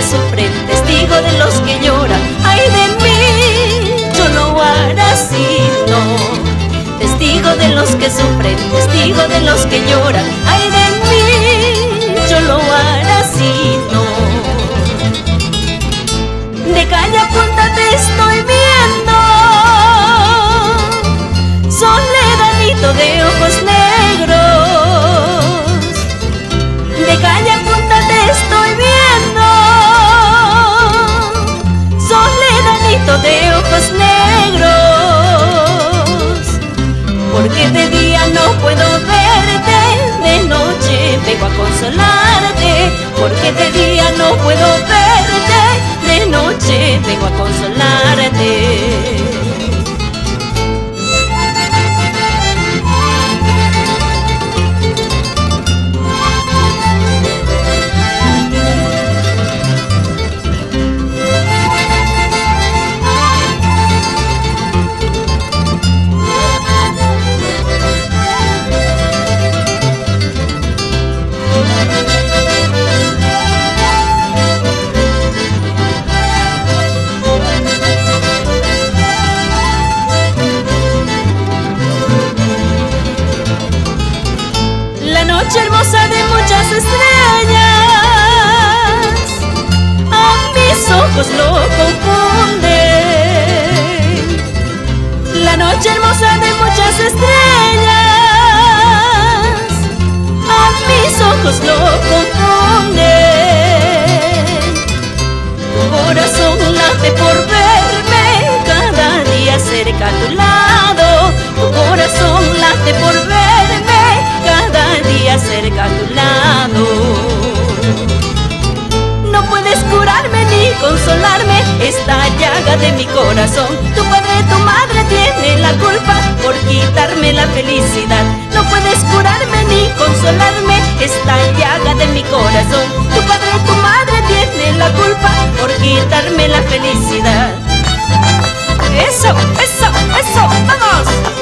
sufren, testigo de los que lloran. Ay de mí, yo no hará sino. Testigo de los que sufren, testigo de los que lloran. Ay de mí, yo lo hará sino. De calle a punta te estoy viendo, soledanito de ojos negros. De calle a punta te estoy viendo, soledanito de ojos negros. Porque de día no puedo verte, de noche vengo a consolarte. Porque de día no puedo verte, de noche vengo a consolarte. Noche hermosa de muchas estrellas, a mis ojos lo confunden. La noche hermosa de muchas estrellas, a mis ojos lo confunden. Tu corazón late por verme cada día cerca a tu lado. Tu corazón late por verme cada día cerca a tu lado. No puedes curarme ni consolarme esta llaga de mi corazón. Tu padre, tu madre tienen la culpa por quitarme la felicidad. No puedes curarme ni consolarme esta llaga de mi corazón. Tu padre, tu madre tienen la culpa por quitarme la felicidad. Eso, eso, eso, vamos.